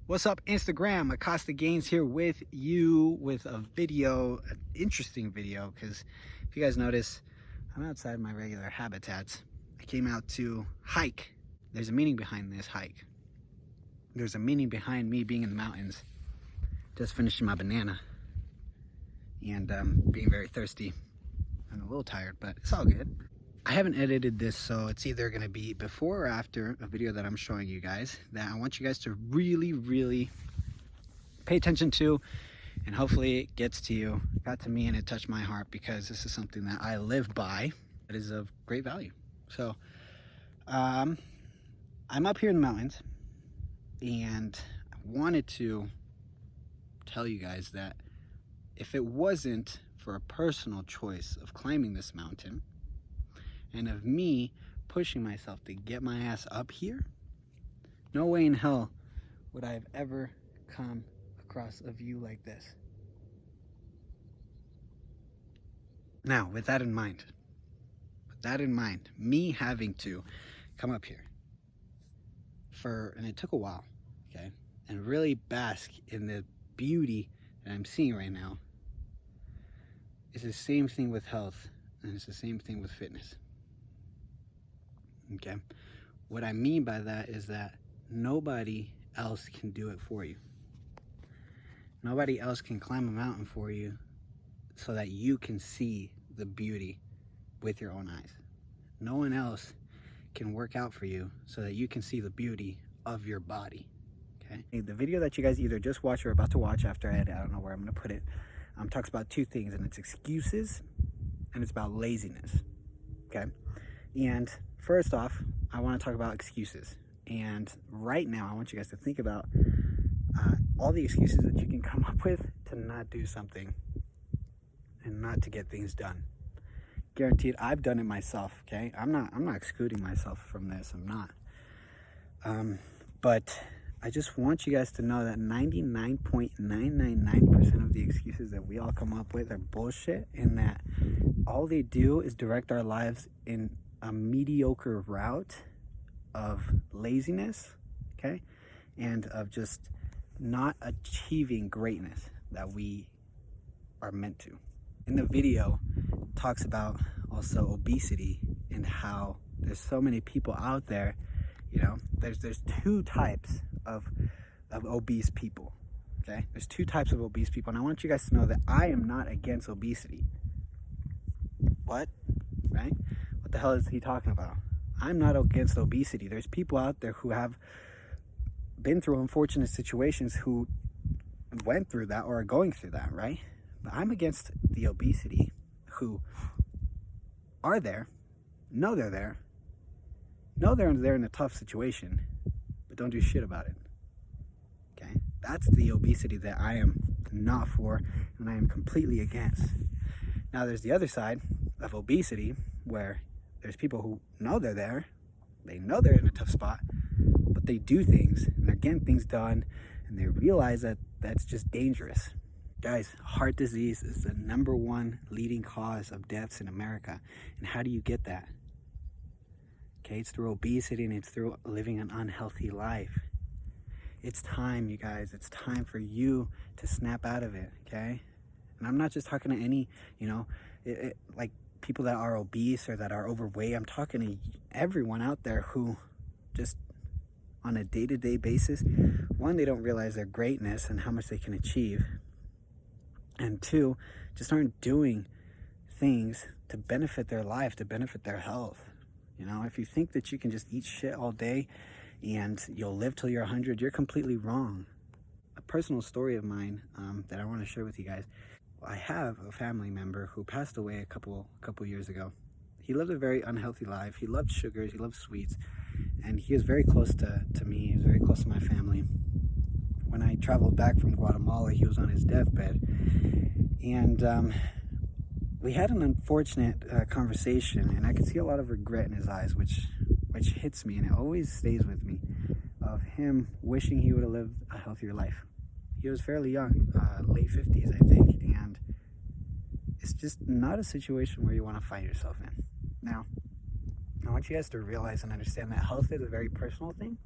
What's up, Instagram? Acostagnz here with you with a video, an interesting video, because if you guys notice, I'm outside my regular habitats. I came out to hike. There's a meaning behind this hike. There's a meaning behind me being in the mountains, just finishing my banana, and being very thirsty. I'm a little tired, but it's all good. I haven't edited this, so it's either going to be before or after a video that I'm showing you guys that I want you guys to really pay attention to, and hopefully it gets to you, got to me, and it touched my heart, because this is something that I live by that is of great value. So I'm up here in the mountains, and I wanted to tell you guys that if it wasn't for a personal choice of climbing this mountain and of me pushing myself to get my ass up here, no way in hell would I have ever come across a view like this. Now, with that in mind, me having to come up here and it took a while, okay, and really bask in the beauty that I'm seeing right now, it's the same thing with health, and it's the same thing with fitness. Okay, what I mean by that is that nobody else can do it for you. Nobody else can climb a mountain for you so that you can see the beauty with your own eyes. No one else can work out for you so that you can see the beauty of your body. Okay, the video that you guys either just watched or are about to watch after I don't know where I'm going to put it, talks about two things, and it's excuses and it's about laziness. Okay, and first off, I want to talk about excuses. And right now, I want you guys to think about all the excuses that you can come up with to not do something and not to get things done. Guaranteed, I've done it myself. Okay, I'm not excluding myself from this. I'm not. But I just want you guys to know that 99.999% of the excuses that we all come up with are bullshit, and that all they do is direct our lives in a mediocre route of laziness, okay, and of just not achieving greatness that we are meant to. In the video, it talks about also obesity and how there's so many people out there. You know, there's two types of obese people. Okay, there's two types of obese people, and I want you guys to know that I am not against obesity. What? Right? What the hell is he talking about? I'm not against obesity. There's people out there who have been through unfortunate situations, who went through that or are going through that, right? But I'm against the obesity who are there, know they're there, know they're in a tough situation, but don't do shit about it. Okay? That's the obesity that I am not for, and I am completely against. Now, there's the other side of obesity, where there's people who know they're there, they know they're in a tough spot, but they do things, and they're getting things done, and they realize that that's just dangerous. Guys, heart disease is the #1 leading cause of deaths in America. And how do you get that? Okay, it's through obesity, and it's through living an unhealthy life. It's time, you guys. It's time for you to snap out of it, okay? And I'm not just talking to any, like people that are obese or that are overweight. I'm talking to everyone out there who just on a day-to-day basis, one, they don't realize their greatness and how much they can achieve. And two, just aren't doing things to benefit their life, to benefit their health. You know, if you think that you can just eat shit all day and you'll live till you're 100, you're completely wrong. A personal story of mine that I want to share with you guys. I have a family member who passed away a couple years ago. He lived a very unhealthy life. He loved sugars, he loved sweets, and he was very close to me. He was very close to my family. When I traveled back from Guatemala, he was on his deathbed, and we had an unfortunate conversation, and I could see a lot of regret in his eyes, which hits me, and it always stays with me, of him wishing he would have lived a healthier life. He was fairly young, late 50s, I think, and it's just not a situation where you want to find yourself in. Now, I want you guys to realize and understand that health is a very personal thing,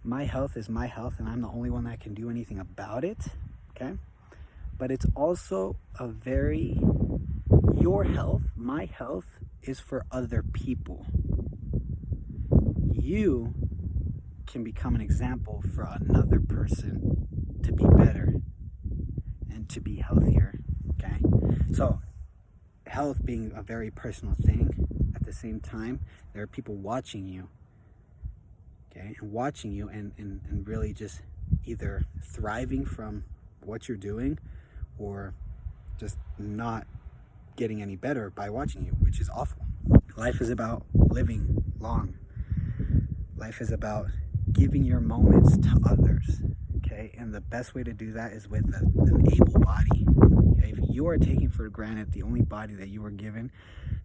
my health is my health, and I'm the only one that can do anything about it, okay? But it's also your health, my health, is for other people. You can become an example for another person to be better and to be healthier, okay? So health being a very personal thing, at the same time, there are people watching you, okay? And watching you and really just either thriving from what you're doing or just not getting any better by watching you, which is awful. Life is about living long. Life is about giving your moments to others, okay? And the best way to do that is with an able body, okay? If you are taking for granted the only body that you were given,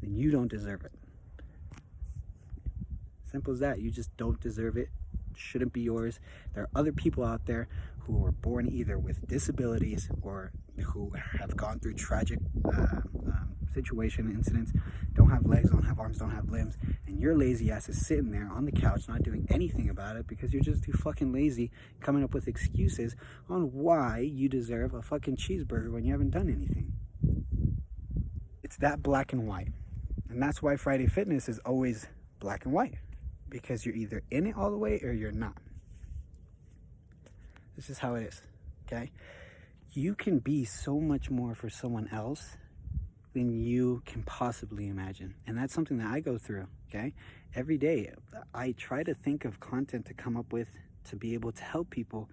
then you don't deserve it. Simple as that. You just don't deserve it. Shouldn't be yours. There are other people out there who were born either with disabilities or who have gone through tragic incidents, don't have legs, don't have arms, don't have limbs, and your lazy ass is sitting there on the couch not doing anything about it because you're just too fucking lazy, coming up with excuses on why you deserve a fucking cheeseburger when you haven't done anything. It's that black and white. And that's why Friday Fitness is always black and white, because you're either in it all the way or you're not. This is how it is, okay? You can be so much more for someone else than you can possibly imagine. And that's something that I go through, okay? Every day, I try to think of content to come up with to be able to help people,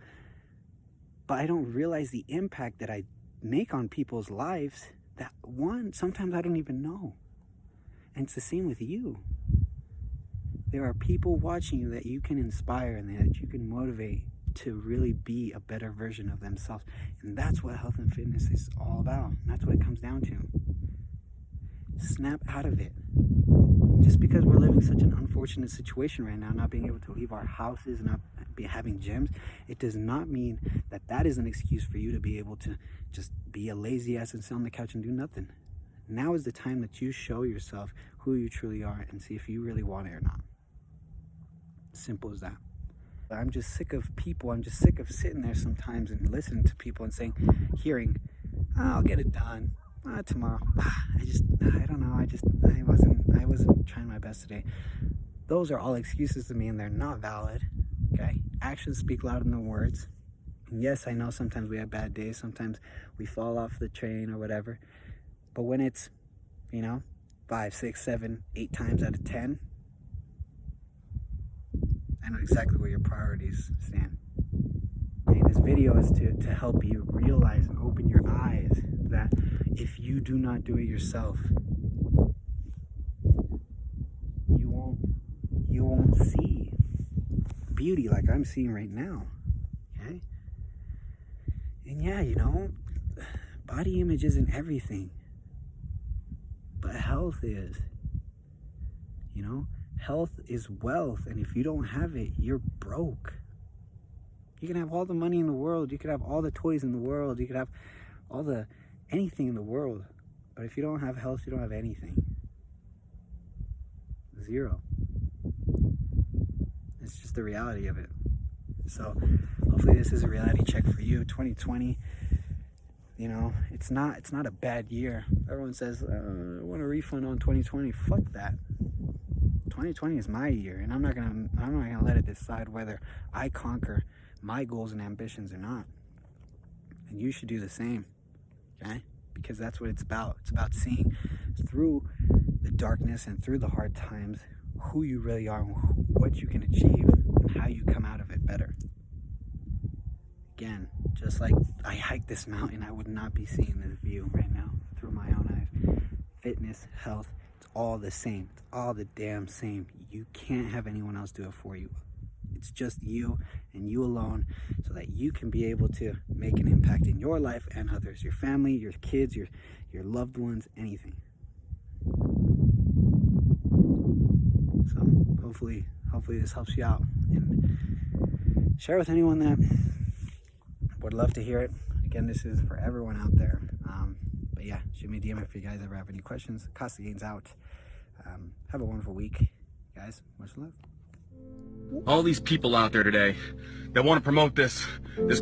but I don't realize the impact that I make on people's lives that, one, sometimes I don't even know. And it's the same with you. There are people watching you that you can inspire and that you can motivate to really be a better version of themselves. And that's what health and fitness is all about. And that's what it comes down to. Snap out of it. Just because we're living such an unfortunate situation right now, not being able to leave our houses, not be having gyms, it does not mean that that is an excuse for you to be able to just be a lazy ass and sit on the couch and do nothing. Now is the time that you show yourself who you truly are and see if you really want it or not. Simple as that. I'm just sick of people. I'm just sick of sitting there sometimes and listening to people and hearing, I'll get it done tomorrow. I don't know. I wasn't trying my best today. Those are all excuses to me, and they're not valid. Okay, actions speak louder than words. And yes, I know sometimes we have bad days. Sometimes we fall off the train or whatever. But when it's, 5, 6, 7, 8 times out of 10, I know exactly where your priorities stand. Okay, this video is to help you realize and open your eyes that if you do not do it yourself, you won't see beauty like I'm seeing right now. Okay? And yeah, body image isn't everything, but health is. Health is wealth, and if you don't have it, you're broke. You can have all the money in the world, you could have all the toys in the world, you could have anything in the world, but if you don't have health, you don't have anything. Zero. It's just the reality of it. So hopefully this is a reality check for you. 2020, it's not a bad year. Everyone says, I want a refund on 2020. Fuck that. 2020 is my year, and I'm not gonna let it decide whether I conquer my goals and ambitions or not. And you should do the same, okay? Because that's what it's about. It's about seeing through the darkness and through the hard times who you really are, and what you can achieve, and how you come out of it better. Again, just like I hiked this mountain, I would not be seeing this view right now through my own eyes. Fitness, health, it's all the same. It's all the damn same. You can't have anyone else do it for you. It's just you and you alone, so that you can be able to make an impact in your life and others, your family, your kids, your loved ones, anything. So hopefully this helps you out, and share with anyone that would love to hear it. Again, this is for everyone out there. But yeah, shoot me a DM if you guys ever have any questions. Acostagnz out. Have a wonderful week, guys. Much love. all these people out there today that want to promote this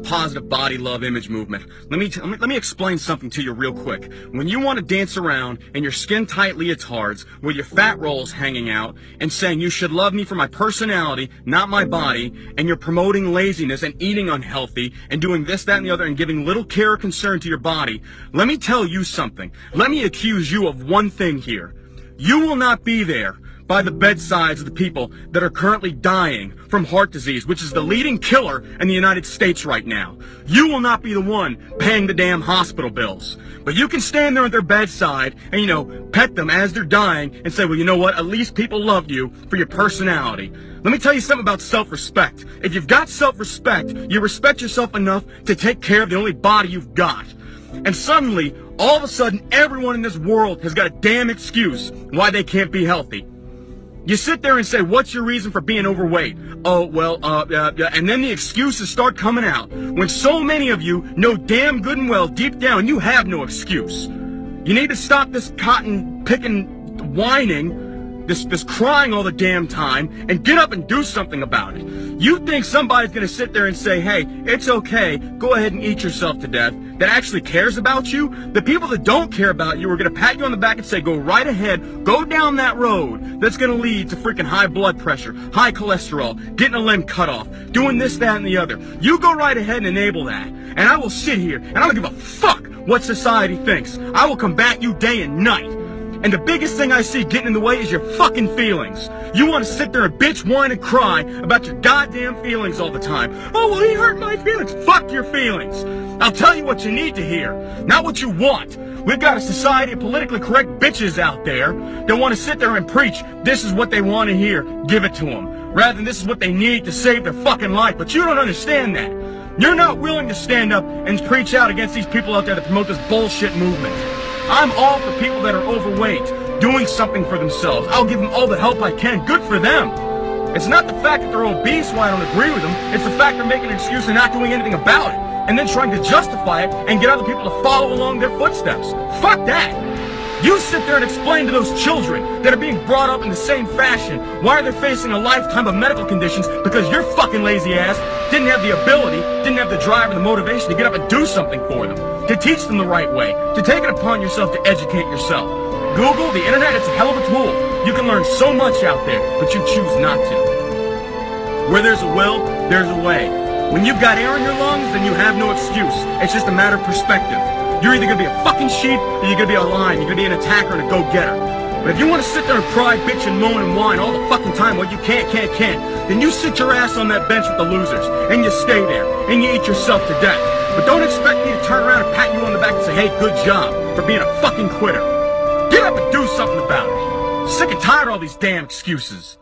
positive body love image movement. Let me explain something to you real quick. When you want to dance around in your skin tight leotards with your fat rolls hanging out and saying you should love me for my personality, not my body, and you're promoting laziness and eating unhealthy and doing this, that, and the other and giving little care or concern to your body, let me tell you something. Let me accuse you of one thing here. You will not be there by the bedsides of the people that are currently dying from heart disease, which is the leading killer in the United States right now. You will not be the one paying the damn hospital bills. But you can stand there at their bedside and, you know, pet them as they're dying and say, well, you know what? At least people love you for your personality. Let me tell you something about self-respect. If you've got self-respect, you respect yourself enough to take care of the only body you've got. And suddenly, all of a sudden, everyone in this world has got a damn excuse why they can't be healthy. You sit there and say, what's your reason for being overweight? Oh, well, and then the excuses start coming out. When so many of you know damn good and well, deep down, you have no excuse. You need to stop this cotton picking, whining, this crying all the damn time, and get up and do something about it. You think somebody's gonna sit there and say, hey, it's okay, go ahead and eat yourself to death, that actually cares about you? The people that don't care about you are gonna pat you on the back and say, go right ahead, go down that road that's gonna lead to freaking high blood pressure, high cholesterol, getting a limb cut off, doing this, that, and the other. You go right ahead and enable that. And I will sit here, and I don't give a fuck what society thinks. I will combat you day and night. And the biggest thing I see getting in the way is your fucking feelings. You want to sit there and bitch, whine, and cry about your goddamn feelings all the time. Oh, well, he hurt my feelings. Fuck your feelings. I'll tell you what you need to hear, not what you want. We've got a society of politically correct bitches out there that want to sit there and preach this is what they want to hear, give it to them, rather than this is what they need to save their fucking life. But you don't understand that. You're not willing to stand up and preach out against these people out there that promote this bullshit movement. I'm all for people that are overweight, doing something for themselves. I'll give them all the help I can. Good for them. It's not the fact that they're obese why I don't agree with them. It's the fact they're making an excuse and not doing anything about it. And then trying to justify it and get other people to follow along their footsteps. Fuck that. You sit there and explain to those children that are being brought up in the same fashion why they're facing a lifetime of medical conditions because your fucking lazy ass didn't have the ability, didn't have the drive or the motivation to get up and do something for them, to teach them the right way, to take it upon yourself to educate yourself. Google, the internet, it's a hell of a tool. You can learn so much out there, but you choose not to. Where there's a will, there's a way. When you've got air in your lungs, then you have no excuse. It's just a matter of perspective. You're either going to be a fucking sheep or you're going to be a lion. You're going to be an attacker and a go-getter. But if you want to sit there and cry, bitch, and moan and whine all the fucking time while you can't, then you sit your ass on that bench with the losers and you stay there and you eat yourself to death. But don't expect me to turn around and pat you on the back and say, hey, good job for being a fucking quitter. Get up and do something about it. Sick and tired of all these damn excuses.